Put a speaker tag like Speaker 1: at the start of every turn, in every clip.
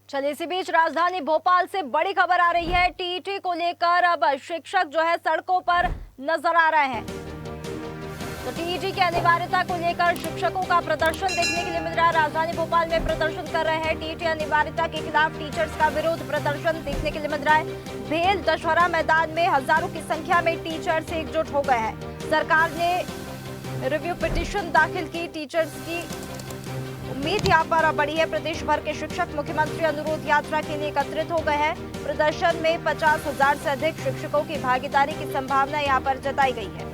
Speaker 1: चलिए, इसी बीच राजधानी भोपाल से बड़ी खबर आ रही है। टीईटी को लेकर अब शिक्षक जो है सड़कों पर नजर आ रहे हैं। तो टीईटी की अनिवार्यता को लेकर शिक्षकों का प्रदर्शन देखने के लिए मिल रहा है। राजधानी भोपाल में प्रदर्शन कर रहे हैं। टीईटी अनिवार्यता के खिलाफ टीचर्स का विरोध प्रदर्शन देखने के लिए मिल रहा है। भेल दशहरा मैदान में हजारों की संख्या में टीचर्स एकजुट हो गए हैं। सरकार ने रिव्यू पिटीशन दाखिल की। टीचर्स की उम्मीद यहाँ पर बढ़ी है। प्रदेश भर के शिक्षक मुख्यमंत्री अनुरोध यात्रा के लिए एकत्रित हो गए हैं। प्रदर्शन में 50,000 से अधिक शिक्षकों की भागीदारी की संभावना यहाँ पर जताई गई है।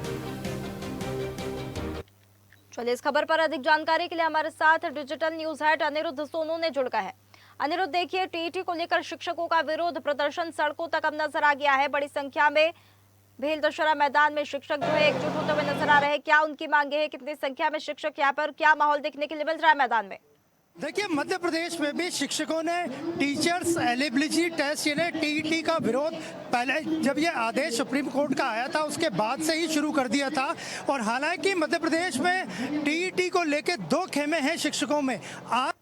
Speaker 1: चलिए, इस खबर पर अधिक जानकारी के लिए हमारे साथ digital news head Aniruddh Sonu ने जुड़ गए हैं। अनिरुद्ध, देखिए, टीईटी को लेकर शिक्षकों का विरोध प्रदर्शन सड़कों तक अब नजर आ गया है। बड़ी संख्या में भेल दशहरा मैदान में शिक्षक जो है एकजुट होते हुए नजर आ रहे हैं। क्या उनकी मांगे हैं? कितनी संख्या में शिक्षक यहाँ पर, क्या माहौल देखने के लिए मिल रहा है मैदान में?
Speaker 2: देखिए, मध्य प्रदेश में भी शिक्षकों ने टीचर्स एलिजिबिलिटी टेस्ट यानी टीईटी का विरोध पहले जब ये आदेश सुप्रीम कोर्ट का आया था उसके बाद से ही शुरू कर दिया था। और हालांकि मध्य प्रदेश में टीईटी को लेकर दो खेमे हैं शिक्षकों में। आज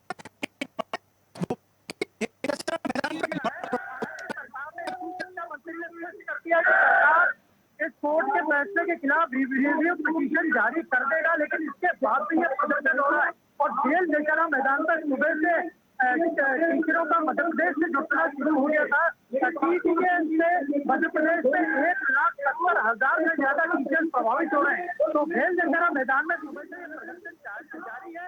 Speaker 3: इस कोर्ट के फैसले के खिलाफ रिव्यू पिटीशन जारी कर देगा, लेकिन इसके बाद भी ये प्रदर्शन हो रहा है। और जेल दशहरा मैदान पर सुबह से टीचरों का मध्य प्रदेश से जुटना शुरू हो गया था। टीईटी से मध्य प्रदेश में 1,70,000 से ज्यादा टीचर प्रभावित हो रहे हैं। तो भेल दशहरा मैदान में सुबह से प्रदर्शन जारी है।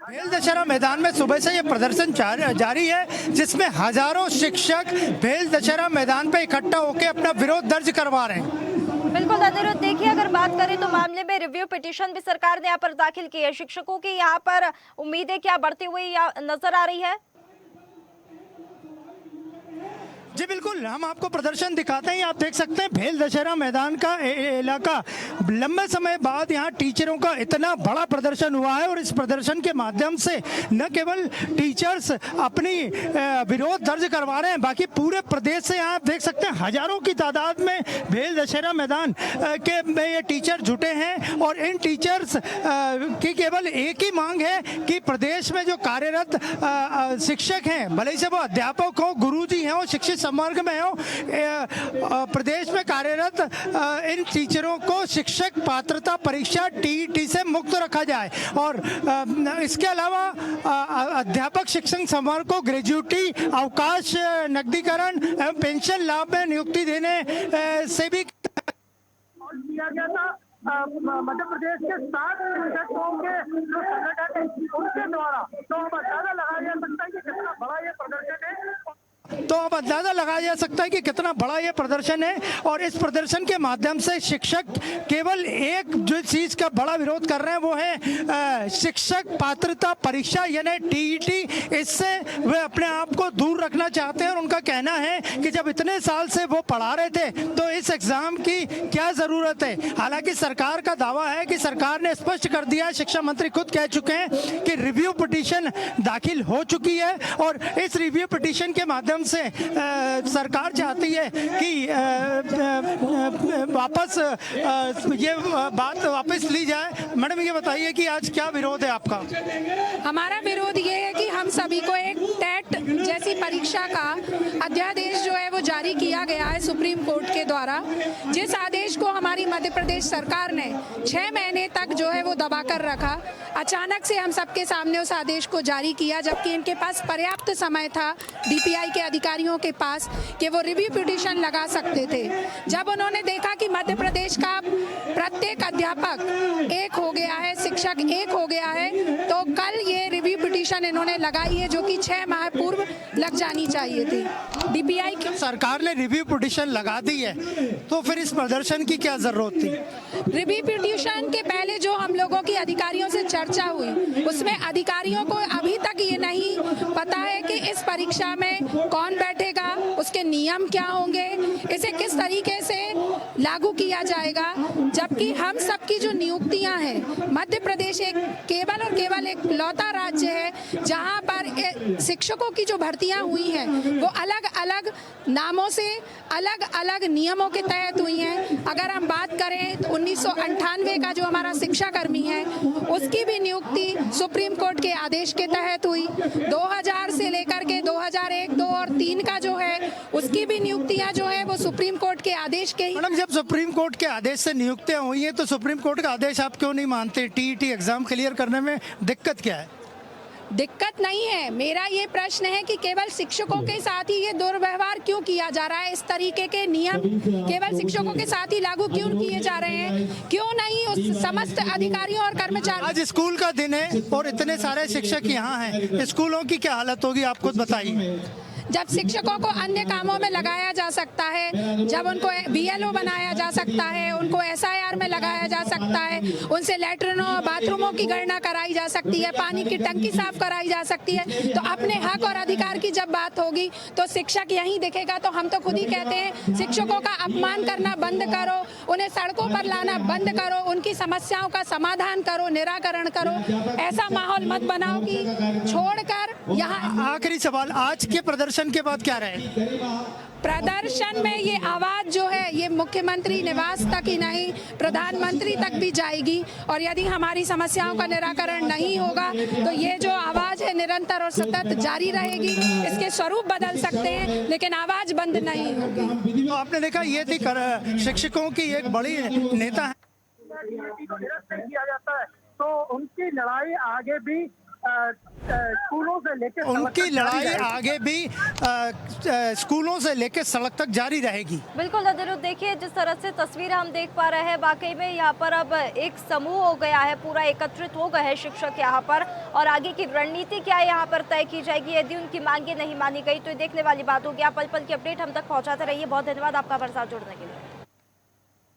Speaker 2: भेल दशहरा मैदान में सुबह से ये प्रदर्शन जारी है, जिसमें हजारों शिक्षक भेल दशहरा मैदान पे इकट्ठा होकर अपना विरोध दर्ज करवा रहे हैं।
Speaker 1: बिल्कुल अनिरुद्ध, देखिए, अगर बात करें तो मामले में रिव्यू पिटीशन भी सरकार ने यहाँ पर दाखिल की है। शिक्षकों की यहाँ पर उम्मीदें क्या बढ़ती हुई नजर आ रही है?
Speaker 2: जी बिल्कुल, हम आपको प्रदर्शन दिखाते हैं। आप देख सकते हैं भेल दशहरा मैदान का इलाका, लंबे समय बाद यहाँ टीचरों का इतना बड़ा प्रदर्शन हुआ है। और इस प्रदर्शन के माध्यम से न केवल टीचर्स अपनी विरोध दर्ज करवा रहे हैं, बाकी पूरे प्रदेश से यहाँ देख सकते हैं हजारों की तादाद में भेल दशहरा मैदान के में ये टीचर जुटे हैं। और इन टीचर्स की केवल एक ही मांग है कि प्रदेश में जो कार्यरत शिक्षक हैं, भले ही से वो अध्यापक हो, गुरुजी हैं, वो शिक्षित संवर्ग में हो, प्रदेश में कार्यरत इन टीचरों को शिक्षक पात्रता परीक्षा टीईटी से मुक्त रखा जाए। और इसके अलावा अध्यापक शिक्षक संवर्ग को ग्रेजुएटी, अवकाश, नकदीकरण एवं पेंशन लाभ में नियुक्ति देने से भी
Speaker 3: किया गया था। मध्य प्रदेश के 7 शिक्षकों के जो संगठन है उनके द्वारा। तो अब अंदाजा लगाया जा सकता है कि कितना बड़ा ये प्रदर्शन है।
Speaker 2: ये प्रदर्शन है। और इस प्रदर्शन के माध्यम से शिक्षक केवल एक जो चीज का बड़ा विरोध कर रहे हैं वो है शिक्षक पात्रता परीक्षा यानी टीईटी। इससे वे अपने आप को दूर रखना चाहते हैं। और उनका कहना है कि जब इतने साल से वो पढ़ा रहे थे तो इस एग्जाम की क्या जरूरत है। हालांकि सरकार का दावा है कि सरकार ने स्पष्ट कर दिया है, शिक्षा मंत्री खुद कह चुके हैं कि रिव्यू पिटीशन दाखिल हो चुकी है। और इस रिव्यू पिटीशन के माध्यम से सरकार चाहती है कि वापस ये बात वापस ली जाए। मैडम, ये बताइए कि आज क्या विरोध है आपका?
Speaker 4: हमारा विरोध ये है कि हम सभी को एक टेट जैसी परीक्षा का अध्यादेश जो है वो जारी किया गया है सुप्रीम कोर्ट के द्वारा, जिस आदेश को हमारी मध्य प्रदेश सरकार ने 6 महीने तक जो है वो दबा कर रखा। अचानक से हम सबके सामने उस आदेश को जारी किया, जबकि इनके पास पर्याप्त समय था डीपीआई के अधिकारियों के पास कि वो रिव्यू पिटीशन लगा सकते थे। जब उन्होंने देखा कि मध्य प्रदेश का प्रत्येक अध्यापक एक हो गया है, शिक्षक एक हो गया है, तो कल ये रिव्यू पिटीशन इन्होंने लगाई है, जो कि 6 माह पूर्व लग जानी चाहिए थी। डीपीआई की
Speaker 2: सरकार ने रिव्यू पिटीशन लगा दी है, तो फिर इस प्रदर्शन की क्या जरूरत थी?
Speaker 4: रिव्यू पिटीशन के पहले जो हम लोगों की अधिकारियों से चर्चा हुई, उसमें अधिकारियों को अभी तक ये नहीं पता है कि इस परीक्षा में कौन बैठेगा, उसके नियम क्या होंगे, इसे किस तरीके से लागू किया जाएगा। जबकि हम सबकी जो नियुक्तियां हैं, मध्य प्रदेश एक केवल और केवल एक लौता राज्य है जहां पर शिक्षकों की जो भर्तियां हुई हैं वो अलग अलग नामों से, अलग अलग नियमों के तहत हुई हैं। अगर हम बात करें तो 1998 का जो हमारा शिक्षा कर्मी है उसकी भी नियुक्ति सुप्रीम कोर्ट के आदेश के तहत हुई। 2000 से लेकर के 2001, 2 और 3 का जो है उसकी भी नियुक्तियां जो है वो सुप्रीम कोर्ट के आदेश के ही।
Speaker 2: मैडम, जब सुप्रीम कोर्ट के आदेश से नियुक्तियां हुई हैं तो सुप्रीम कोर्ट का आदेश आप क्यों नहीं मानते? टीईटी एग्जाम क्लियर करने में दिक्कत क्या है?
Speaker 4: दिक्कत नहीं है। मेरा ये प्रश्न है कि केवल शिक्षकों के साथ ही ये दुर्व्यवहार क्यों किया जा रहा है? इस तरीके के नियम केवल शिक्षकों के साथ ही लागू क्यों किए जा रहे हैं? क्यों नहीं उस समस्त अधिकारियों और कर्मचारियों?
Speaker 2: आज स्कूल का दिन है और इतने सारे शिक्षक यहाँ हैं, स्कूलों की क्या हालत होगी आप खुद बताइए।
Speaker 4: जब शिक्षकों को अन्य कामों में लगाया जा सकता है, जब उनको बीएलओ बनाया जा सकता है, उनको एसआईआर में लगाया जा सकता है, उनसे लैट्रिनों बाथरूमों की गणना कराई जा सकती है, पानी की टंकी साफ कराई जा सकती है, तो अपने हक और अधिकार की जब बात होगी तो शिक्षक यहीं दिखेगा। तो हम तो खुद ही कहते हैं शिक्षकों का अपमान करना बंद करो, उन्हें सड़कों पर लाना बंद करो, उनकी समस्याओं का समाधान करो, निराकरण करो। ऐसा माहौल मत बनाओ कि छोड़कर यहाँ।
Speaker 2: आखिरी सवाल, आज के प्रदर्शन के बाद क्या रहे?
Speaker 4: प्रदर्शन में ये आवाज जो है ये मुख्यमंत्री निवास तक ही नहीं, प्रधानमंत्री तक भी जाएगी। और यदि हमारी समस्याओं का निराकरण नहीं होगा तो ये जो आवाज है निरंतर और सतत जारी रहेगी। इसके स्वरूप बदल सकते हैं लेकिन आवाज बंद नहीं होगी।
Speaker 2: तो आपने देखा ये थी शिक्षकों की एक बड़ी नेता है।
Speaker 3: को निरस्त नहीं किया जाता है तो उनकी लड़ाई आगे भी स्कूलों से लेकर स्कूलों से लेकर सड़क तक जारी रहेगी।
Speaker 1: बिल्कुल अनिरुद्ध, देखिए जिस तरह से तस्वीर हम देख पा रहे हैं, वाकई में यहाँ पर अब एक समूह हो गया है, पूरा एकत्रित हो गए हैं शिक्षक यहाँ पर, और आगे की रणनीति क्या है यहाँ पर तय की जाएगी यदि उनकी मांगे नहीं मानी गई तो ये देखने वाली बात होगी। आप पल पल की अपडेट हम तक पहुँचाते रहिए। बहुत धन्यवाद आपका हमारे साथ जुड़ने के लिए।